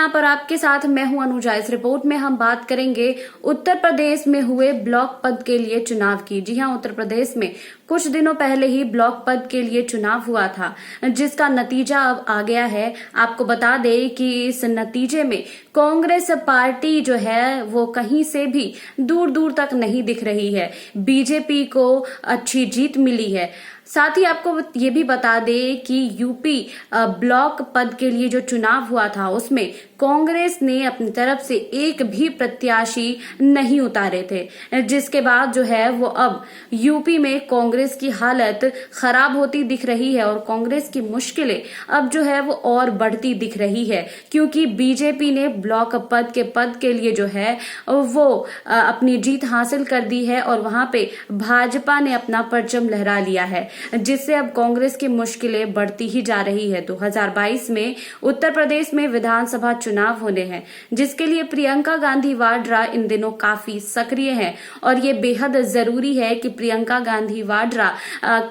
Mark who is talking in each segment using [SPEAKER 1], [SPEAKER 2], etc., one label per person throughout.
[SPEAKER 1] यहाँ पर आपके साथ मैं हूं अनुजा। इस रिपोर्ट में हम बात करेंगे उत्तर प्रदेश में हुए ब्लॉक पद के लिए चुनाव की। जी हां, उत्तर प्रदेश में कुछ दिनों पहले ही ब्लॉक पद के लिए चुनाव हुआ था, जिसका नतीजा अब आ गया है। आपको बता दें कि इस नतीजे में कांग्रेस पार्टी जो है वो कहीं से भी दूर दूर तक नहीं दिख रही है। बीजेपी को अच्छी जीत मिली है। साथ ही आपको ये भी बता दें कि यूपी ब्लॉक पद के लिए जो चुनाव हुआ था उसमें कांग्रेस ने अपनी तरफ से एक भी प्रत्याशी नहीं उतारे थे, जिसके बाद जो है वो अब यूपी में कांग्रेस की हालत खराब होती दिख रही है और कांग्रेस की मुश्किलें अब जो है वो और बढ़ती दिख रही है, क्योंकि बीजेपी ने ब्लॉक पद के लिए जो है वो अपनी जीत हासिल कर दी है और वहां पे भाजपा ने अपना परचम लहरा लिया है, जिससे अब कांग्रेस की मुश्किलें बढ़ती ही जा रही है। 2022 में उत्तर प्रदेश में विधानसभा चुनाव होने हैं, जिसके लिए प्रियंका गांधी वाड्रा इन दिनों काफी सक्रिय हैं और ये बेहद जरूरी है कि प्रियंका गांधी वाड्रा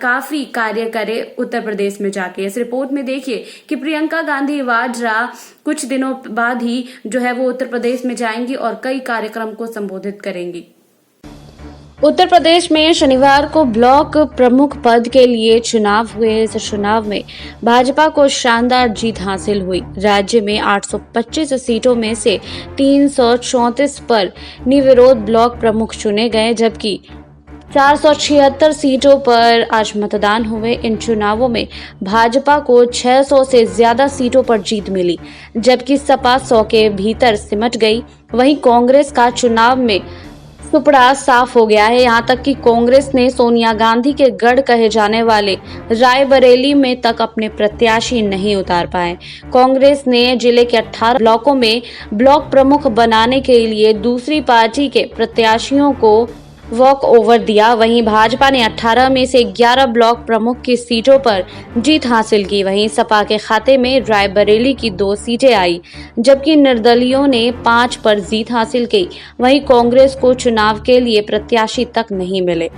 [SPEAKER 1] काफी कार्य करे उत्तर प्रदेश में जाके। इस रिपोर्ट में देखिए कि प्रियंका गांधी वाड्रा कुछ दिनों बाद ही जो है वो उत्तर प्रदेश में जाएंगी और कई कार्यक्रम को संबोधित करेंगी। उत्तर प्रदेश में शनिवार को ब्लॉक प्रमुख पद के लिए चुनाव हुए। इस चुनाव में भाजपा को शानदार जीत हासिल हुई। राज्य में 825 सीटों में से 334 पर निर्विरोध ब्लॉक प्रमुख चुने गए, जबकि 476 सीटों पर आज मतदान हुए। इन चुनावों में भाजपा को 600 से ज्यादा सीटों पर जीत मिली, जबकि सपा 100 के भीतर सिमट गई। वहीं कांग्रेस का चुनाव में सुपड़ा साफ हो गया है। यहाँ तक कि कांग्रेस ने सोनिया गांधी के गढ़ कहे जाने वाले रायबरेली में तक अपने प्रत्याशी नहीं उतार पाए। कांग्रेस ने जिले के 18 ब्लॉकों में ब्लॉक प्रमुख बनाने के लिए दूसरी पार्टी के प्रत्याशियों को वॉक ओवर दिया। वहीं भाजपा ने 18 में से 11 ब्लॉक प्रमुख की सीटों पर जीत हासिल की। वहीं सपा के खाते में रायबरेली की 2 सीटें आई, जबकि निर्दलियों ने 5 पर जीत हासिल की। वहीं कांग्रेस को चुनाव के लिए प्रत्याशी तक नहीं मिले।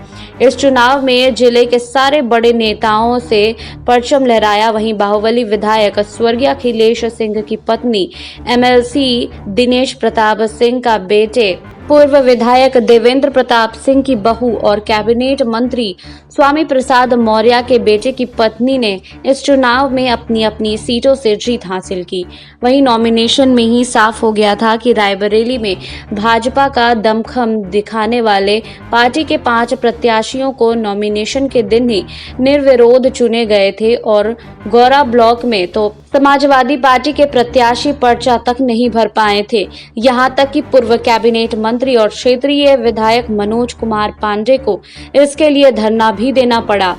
[SPEAKER 1] इस चुनाव में जिले के सारे बड़े नेताओं से परचम लहराया। वहीं बाहुबली विधायक स्वर्गीय अखिलेश सिंह की पत्नी MLC दिनेश प्रताप सिंह का बेटे पूर्व विधायक देवेंद्र प्रताप सिंह की बहू और कैबिनेट मंत्री स्वामी प्रसाद मौर्य के बेटे की पत्नी ने इस चुनाव में अपनी अपनी सीटों से जीत हासिल की। वहीं नॉमिनेशन में ही साफ हो गया था कि रायबरेली में भाजपा का दमखम दिखाने वाले पार्टी के 5 प्रत्याशियों को नॉमिनेशन के दिन ही निर्विरोध चुने गए थे और गौरा ब्लॉक में तो समाजवादी पार्टी के प्रत्याशी पर्चा तक नहीं भर पाए थे। यहाँ तक कि पूर्व कैबिनेट मंत्री और क्षेत्रीय विधायक मनोज कुमार पांडे को इसके लिए धरना भी देना पड़ा।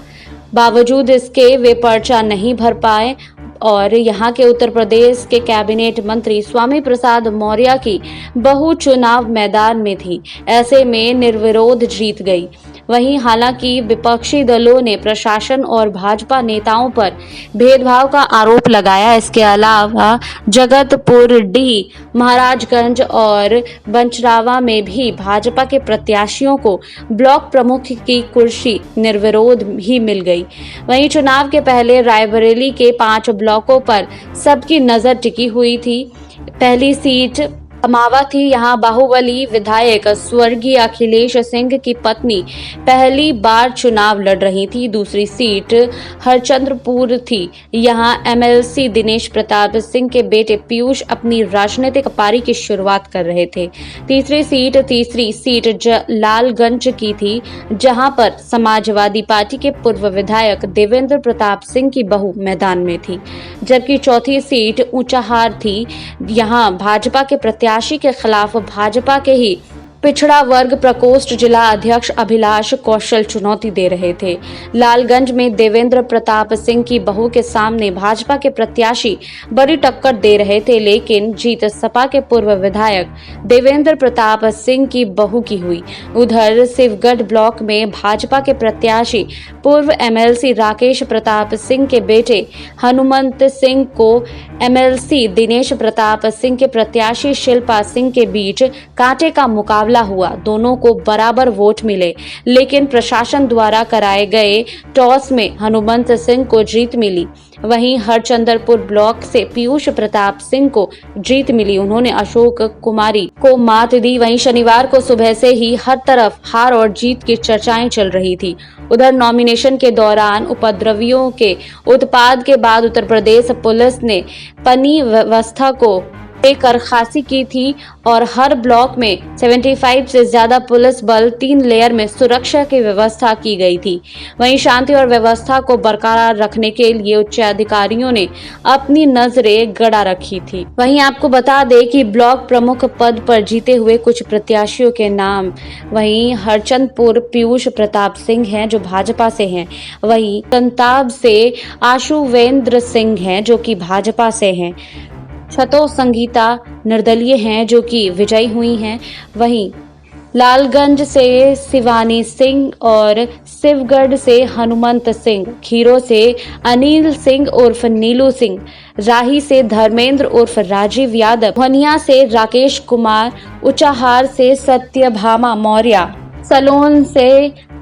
[SPEAKER 1] बावजूद इसके वे पर्चा नहीं भर पाए और यहाँ के उत्तर प्रदेश के कैबिनेट मंत्री स्वामी प्रसाद मौर्य की बहू चुनाव मैदान में थी। ऐसे में निर्विरोध जीत गई। वहीं हालांकि विपक्षी दलों ने प्रशासन और भाजपा नेताओं पर भेदभाव का आरोप लगाया। इसके अलावा जगतपुर डी, महाराजगंज और बंचरावा में भी भाजपा के प्रत्याशियों को ब्लॉक प्रमुख की कुर्सी निर्विरोध ही मिल गई। वहीं चुनाव के पहले रायबरेली के 5 ब्लॉकों पर सबकी नजर टिकी हुई थी। पहली सीट अमावा थी। यहाँ बाहुबली विधायक स्वर्गीय अखिलेश सिंह की पत्नी पहली बार चुनाव लड़ रही थी। दूसरी सीट हरचंद्रपुर थी। यहाँ MLC दिनेश प्रताप सिंह के बेटे पीयूष अपनी राजनीतिक पारी की शुरुआत कर रहे थे। तीसरी सीट लालगंज की थी, जहाँ पर समाजवादी पार्टी के पूर्व विधायक देवेंद्र प्रताप सिंह की बहू मैदान में थी, जबकि चौथी सीट ऊंचाहार थी। यहाँ भाजपा के प्रत्याशी के खिलाफ भाजपा के ही पिछड़ा वर्ग प्रकोष्ठ जिला अध्यक्ष अभिलाष कौशल चुनौती दे रहे थे। लालगंज में देवेंद्र प्रताप सिंह की बहू के सामने भाजपा के प्रत्याशी बड़ी टक्कर दे रहे थे, लेकिन जीत सपा के पूर्व विधायक देवेंद्र प्रताप सिंह की बहू की हुई। उधर शिवगढ़ ब्लॉक में भाजपा के प्रत्याशी पूर्व MLC राकेश प्रताप सिंह के बेटे हनुमंत सिंह को MLC दिनेश प्रताप सिंह के प्रत्याशी शिल्पा सिंह के बीच कांटे का मुकाबला मुकाबला हुआ, दोनों को बराबर वोट मिले, लेकिन प्रशासन द्वारा कराए गए टॉस में हनुमंत सिंह को जीत मिली। वहीं हरचंदरपुर ब्लॉक से पीयूष प्रताप सिंह को जीत मिली, उन्होंने अशोक कुमारी को मात दी। वहीं शनिवार को सुबह से ही हर तरफ हार और जीत की चर्चाएं चल रही थी। उधर नॉमिनेशन के दौरान उपद्रवियों के उत्पात के बाद उत्तर प्रदेश पुलिस ने पनी व्यवस्था को लेकर खासी की थी और हर ब्लॉक में 75 से ज्यादा पुलिस बल 3 लेयर में सुरक्षा की व्यवस्था की गई थी। वहीं शांति और व्यवस्था को बरकरार रखने के लिए उच्च अधिकारियों ने अपनी नजरें गड़ा रखी थी। वहीं आपको बता दें कि ब्लॉक प्रमुख पद पर जीते हुए कुछ प्रत्याशियों के नाम वहीं हरचंदपुर पीयूष प्रताप सिंह हैं जो भाजपा से हैं, वहीं संताब से आशुवेंद्र सिंह हैं जो कि भाजपा से हैं, छतो संगीता निर्दलीय हैं जो कि विजयी हुई हैं। वहीं लालगंज से शिवानी सिंह और शिवगढ़ से हनुमंत सिंह, खीरो से अनिल सिंह उर्फ नीलू सिंह, राही से धर्मेंद्र उर्फ राजीव यादव, मोहनिया से राकेश कुमार, उचाहार से सत्यभामा मौर्य, सलोन से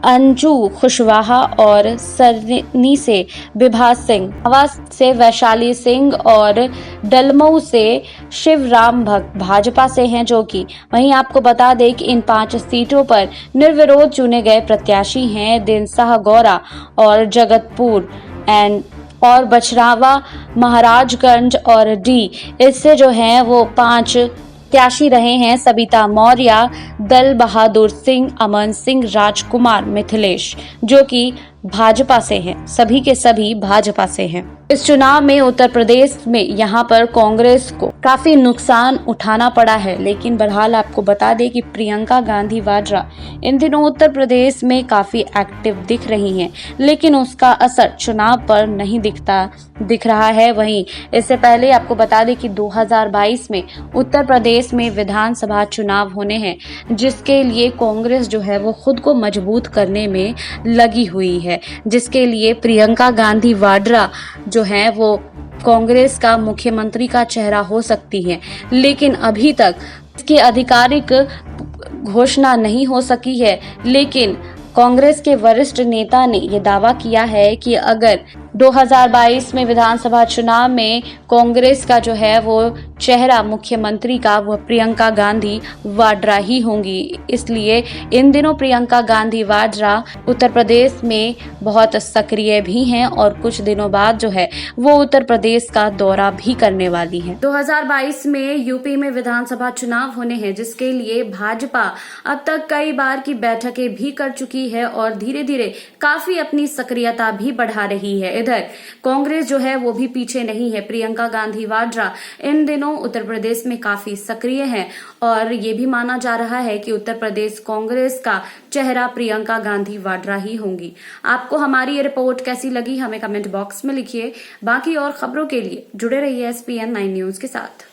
[SPEAKER 1] अंजू खुशवाहा और सरनी से विभा सिंह, आवास से वैशाली सिंह और डलमऊ से शिवराम भक्त भाजपा से हैं जो कि वहीं आपको बता दें कि इन 5 सीटों पर निर्विरोध चुने गए प्रत्याशी हैं दिनशाह गौरा और जगतपुर और बछरावा, महाराजगंज और डी। इससे जो है वो 5 प्रत्याशी रहे हैं सबिता मौर्य, दल बहादुर सिंह, अमन सिंह, राजकुमार, मिथिलेश, जो कि भाजपा से हैं, सभी के सभी भाजपा से हैं। इस चुनाव में उत्तर प्रदेश में यहाँ पर कांग्रेस को काफी नुकसान उठाना पड़ा है, लेकिन बहरहाल आपको बता दें कि प्रियंका गांधी वाड्रा इन दिनों उत्तर प्रदेश में काफी एक्टिव दिख रही हैं, लेकिन उसका असर चुनाव पर नहीं दिख रहा है। वहीं इससे पहले आपको बता दें कि 2022 में उत्तर प्रदेश में विधानसभा चुनाव होने हैं, जिसके लिए कांग्रेस जो है वो खुद को मजबूत करने में लगी हुई है, जिसके लिए प्रियंका गांधी वाड्रा जो है वो कांग्रेस का मुख्यमंत्री का चेहरा हो सकती है, लेकिन अभी तक इसकी आधिकारिक घोषणा नहीं हो सकी है। लेकिन कांग्रेस के वरिष्ठ नेता ने यह दावा किया है कि अगर 2022 में विधानसभा चुनाव में कांग्रेस का जो है वो चेहरा मुख्यमंत्री का वह प्रियंका गांधी वाड्रा ही होंगी। इसलिए इन दिनों प्रियंका गांधी वाड्रा उत्तर प्रदेश में बहुत सक्रिय भी हैं और कुछ दिनों बाद जो है वो उत्तर प्रदेश का दौरा भी करने वाली हैं। 2022 में यूपी में विधानसभा चुनाव होने हैं, जिसके लिए भाजपा अब तक कई बार की बैठकें भी कर चुकी है और धीरे धीरे काफी अपनी सक्रियता भी बढ़ा रही है। इधर कांग्रेस जो है वो भी पीछे नहीं है। प्रियंका गांधी वाड्रा इन दिनों उत्तर प्रदेश में काफी सक्रिय हैं और ये भी माना जा रहा है कि उत्तर प्रदेश कांग्रेस का चेहरा प्रियंका गांधी वाड्रा ही होंगी। आपको हमारी ये रिपोर्ट कैसी लगी हमें कमेंट बॉक्स में लिखिए। बाकी और खबरों के लिए जुड़े रहिए SPN 9 न्यूज के साथ।